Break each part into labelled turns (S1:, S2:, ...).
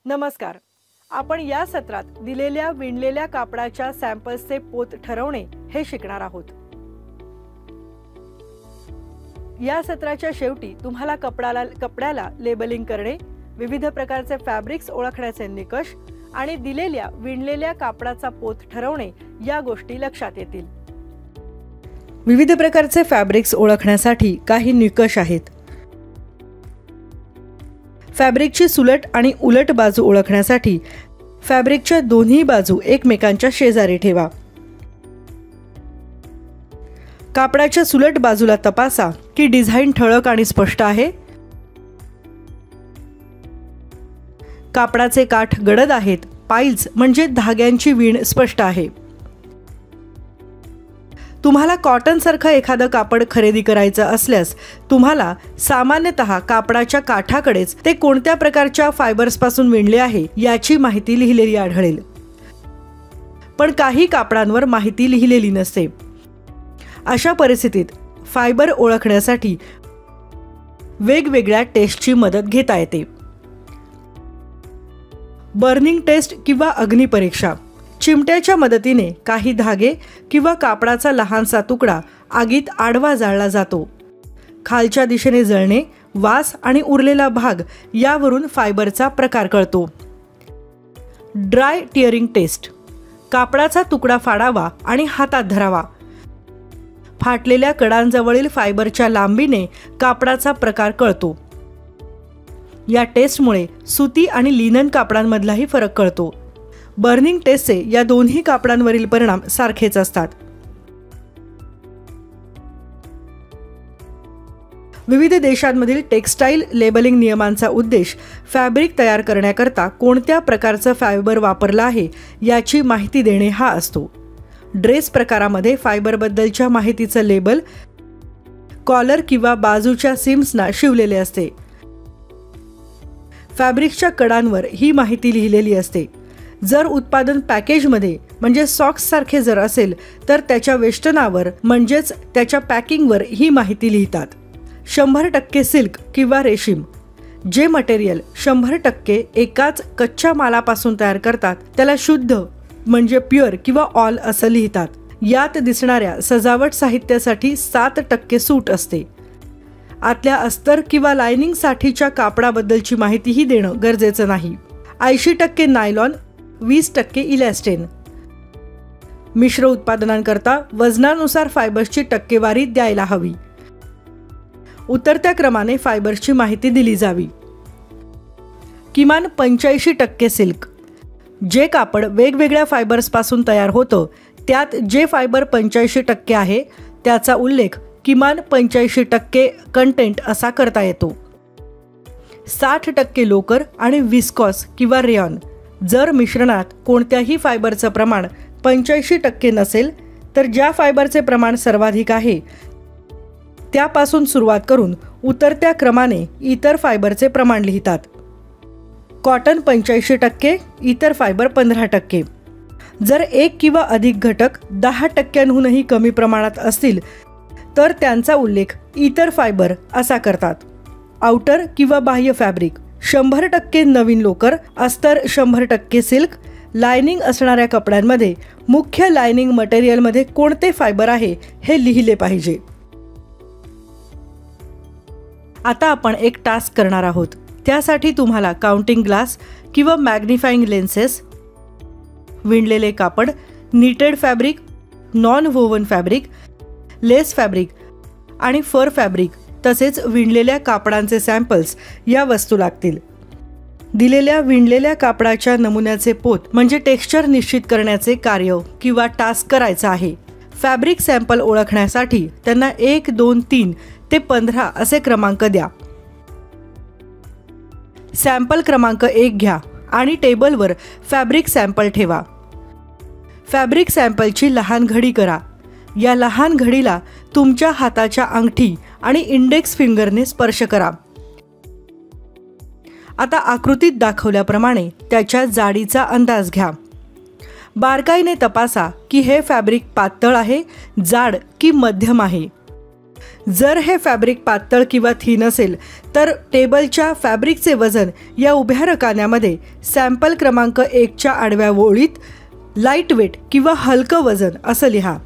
S1: नमस्कार. आपण या सत्रात दिलेल्या विणलेल्या कापडाच्या सॅम्पल्सचे पोत ठरवणे हे शिकणार आहोत. या सत्राच्या शेवटी तुम्हाला कपड्याला लेबलिंग करणे, विविध प्रकारचे फॅब्रिक्स ओळखण्याचे निकष आणि दिलेल्या विणलेल्या कापडाचा पोत ठरवणे या गोष्टी लक्षात येतील. विविध प्रकारचे फॅब्रिक्स ओळखण्यासाठी काही निकष आहेत. फॅब्रिकची सुलट आणि उलट बाजू ओळखण्यासाठी फॅब्रिकच्या दोन्ही बाजू एकमेकांच्या शेजारी ठेवा. कापडाच्या सुलट बाजूला तपासा की डिझाईन ठळक आणि स्पष्ट आहे. कापडाचे काठ गडद आहेत, पाईल्स म्हणजे धाग्यांची वीण स्पष्ट आहे. तुम्हाला कॉटन सारखं एखादं कापड खरेदी करायचं असल्यास तुम्हाला सामान्यतः कापडाच्या काठाकडेच ते कोणत्या प्रकारच्या फायबर्स पासून विणले आहे याची माहिती लिहिलेली आढळेल. पण काही कापडांवर माहिती लिहिलेली नसते. अशा परिस्थितीत फायबर ओळखण्यासाठी वेगवेगळ्या टेस्टची मदत घेता येते. बर्निंग टेस्ट किंवा अग्निपरीक्षा. चिमट्याच्या मदतीने काही धागे किंवा कापडाचा लहानसा तुकडा आगीत आडवा जाळला जातो. खालच्या दिशेने जळणे, वास आणि उरलेला भाग यावरून फायबरचा प्रकार कळतो. Dry tearing test. कापडाचा तुकडा फाडावा आणि हातात धरावा. फाटलेल्या कडांजवळील फायबरच्या लांबीने कापडाचा प्रकार कळतो. या टेस्टमुळे सुती आणि लिनन कापडांमधलाही फरक कळतो. बर्निंग टेस्टचे या दोन्ही कापडांवरील परिणाम सारखेच असतात. विविध देशांमधील टेक्स्टाईल लेबलिंग नियमांचा उद्देश फॅब्रिक तयार करण्याकरता कोणत्या प्रकारचं फायबर वापरलं आहे याची माहिती देणे हा असतो. ड्रेस प्रकारामध्ये फायबरबद्दलच्या माहितीचं लेबल कॉलर किंवा बाजूच्या सीम्सना शिवलेले असते. फॅब्रिकच्या कडांवर ही माहिती लिहिलेली असते. जर उत्पादन पॅकेजमध्ये म्हणजे सॉक्स सारखे जर असेल तर त्याच्या वेष्टनावर म्हणजेच त्याच्या पॅकिंगवर ही माहिती लिहितात. 100% सिल्क किंवा रेशीम. जे मटेरियल 100% एकाच कच्च्या मालापासून तयार करतात त्याला शुद्ध म्हणजे प्युअर किंवा ऑल असं लिहितात. यात दिसणाऱ्या सजावट साहित्यासाठी 7% सूट असते. आतल्या अस्तर किंवा लायनिंगसाठीच्या कापडाबद्दलची माहितीही देणं गरजेचं नाही. 80% नायलॉन, 20% इलॅस्टेन. मिश्र उत्पादनांकरता वजनानुसार फायबर्सची टक्केवारी द्यायला हवी. उतरत्या क्रमाने फायबर्सची माहिती दिली जावी. किमान 85% सिल्क. जे कापड वेगवेगळ्या फायबर्सपासून तयार होतं त्यात जे फायबर 85% आहे त्याचा उल्लेख किमान 85% कंटेंट असा करता येतो. 60% लोकर आणि विस्कॉस किंवा रेयॉन. जर मिश्रणात कोणत्याही फायबरचं प्रमाण 85% नसेल तर ज्या फायबरचे प्रमाण सर्वाधिक आहे त्यापासून सुरुवात करून उतरत्या क्रमाने इतर फायबरचे प्रमाण लिहितात. कॉटन 85%, इतर फायबर 15%. जर एक किंवा अधिक घटक 10%हूनही कमी प्रमाणात असतील तर त्यांचा उल्लेख इतर फायबर असा करतात. आउटर किंवा बाह्य फॅब्रिक. 100% नवीन लोकर, अस्तर 100% सिल्क. लायनिंग असणाऱ्या कपड्यांमध्ये मुख्य लायनिंग मटेरियलमध्ये कोणते फायबर आहे हे लिहिले पाहिजे. आता आपण एक टास्क करणार आहोत. त्यासाठी तुम्हाला काउंटिंग ग्लास किंवा मॅग्निफाईंग लेन्सेस, विणलेले कापड, knitted fabric, non woven fabric, lace fabric आणि फर फॅब्रिक तसेच विणलेल्या कापडांचे सॅम्पल्स या वस्तू लागतील. दिलेल्या विणलेल्या कापडाच्या नमुन्याचे पोत म्हणजे टेक्स्चर निश्चित करण्याचे कार्य किंवा टास्क करायचं आहे. फॅब्रिक सॅम्पल ओळखण्यासाठी त्यांना 1, 2, 3 ते 15 असे क्रमांक द्या. सॅम्पल क्रमांक 1 घ्या आणि टेबलवर फॅब्रिक सॅम्पल ठेवा. फॅब्रिक सॅम्पलची लहान घडी करा. या लहान घडीला तुमच्या हाताच्या अंगठी आणि इंडेक्स फिंगरने स्पर्श करा. आता आकृतीत दाखवल्याप्रमाणे त्याच्या जाडीचा अंदाज घ्या. बारकाईने तपासा की हे फॅब्रिक पातळ आहे, जाड की मध्यम आहे. जर हे फॅब्रिक पातळ किंवा थिन असेल तर टेबलच्या फॅब्रिकचे वजन या उभ्या रकान्यामध्ये सॅम्पल क्रमांक 1च्या आडव्या ओळीत लाईट वेट किंवा हलकं वजन असं लिहा.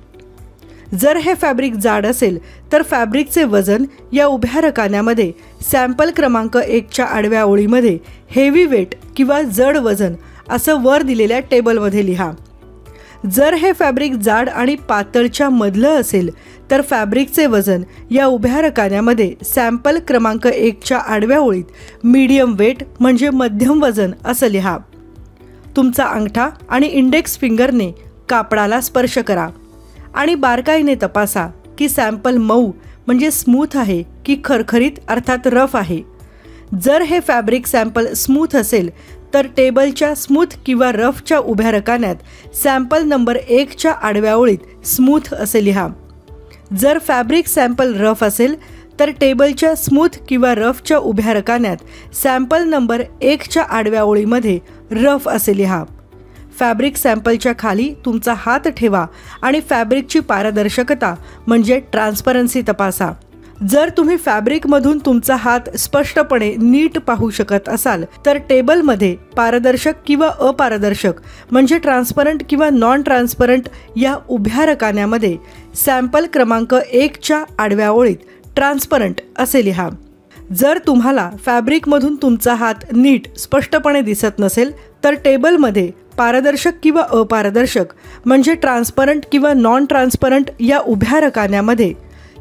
S1: जर हे फॅब्रिक जाड असेल तर फॅब्रिकचे वजन या उभ्या रकान्यामध्ये सॅम्पल क्रमांक 1च्या आडव्या ओळीमध्ये हेवी वेट किंवा जड वजन असं वर दिलेल्या टेबलमध्ये लिहा. जर हे फॅब्रिक जाड आणि पातळच्या मधलं असेल तर फॅब्रिकचे वजन या उभ्या रकान्यामध्ये सॅम्पल क्रमांक 1च्या आडव्या ओळीत मीडियम वेट म्हणजे मध्यम वजन असं लिहा. तुमचा अंगठा आणि इंडेक्स फिंगरने कापडाला स्पर्श करा आणि बारकाईने तपासा की सॅम्पल मऊ म्हणजे स्मूथ आहे की खरखरीत अर्थात रफ आहे. जर हे फॅब्रिक सॅम्पल स्मूथ असेल तर टेबलच्या स्मूथ किंवा रफच्या उभ्या रकान्यात सॅम्पल नंबर 1च्या आडव्या ओळीत स्मूथ असे लिहा. जर फॅब्रिक सॅम्पल रफ असेल तर टेबलच्या स्मूथ किंवा रफच्या उभ्या रकान्यात सॅम्पल नंबर 1च्या आडव्या ओळीमध्ये रफ असे लिहा. फॅब्रिक सॅम्पलच्या खाली तुमचा हात ठेवा आणि फॅब्रिकची पारदर्शकता म्हणजे ट्रान्सपरन्सी तपासा. जर तुम्ही फॅब्रिकमधून तुमचा हात स्पष्टपणे नीट पाहू शकत असाल तर टेबलमध्ये पारदर्शक किंवा अपारदर्शक म्हणजे ट्रान्सपरंट किंवा नॉन ट्रान्सपरंट या उभ्या रकान्यामध्ये सॅम्पल क्रमांक 1च्या आडव्या ओळीत ट्रान्सपरंट असे लिहा. जर तुम्हाला फॅब्रिकमधून तुमचा हात नीट स्पष्टपणे दिसत नसेल तर टेबलमध्ये पारदर्शक किंवा अपारदर्शक म्हणजे ट्रान्सपरंट किंवा नॉन ट्रान्सपरंट या उभ्या रकान्यामध्ये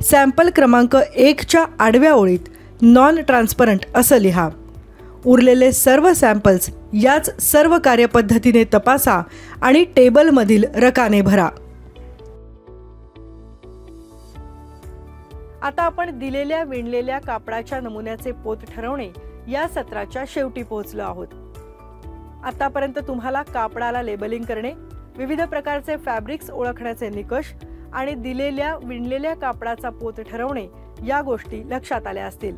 S1: सॅम्पल क्रमांक 1च्या आडव्या ओळीत नॉन ट्रान्सपरंट असं लिहा. उरलेले सर्व सॅम्पल्स याच सर्व कार्यपद्धतीने तपासा आणि टेबलमधील रकाने भरा. आता आपण दिलेल्या विणलेल्या कापडाच्या नमुन्याचे पोत ठरवणे या सत्राच्या शेवटी पोहोचलो आहोत. आतापर्यंत तुम्हाला कापडाला लेबलिंग करणे, विविध प्रकारचे फॅब्रिक्स ओळखण्याचे निकष आणि दिलेल्या विणलेल्या कापडाचा पोत ठरवणे या गोष्टी लक्षात आल्या असतील.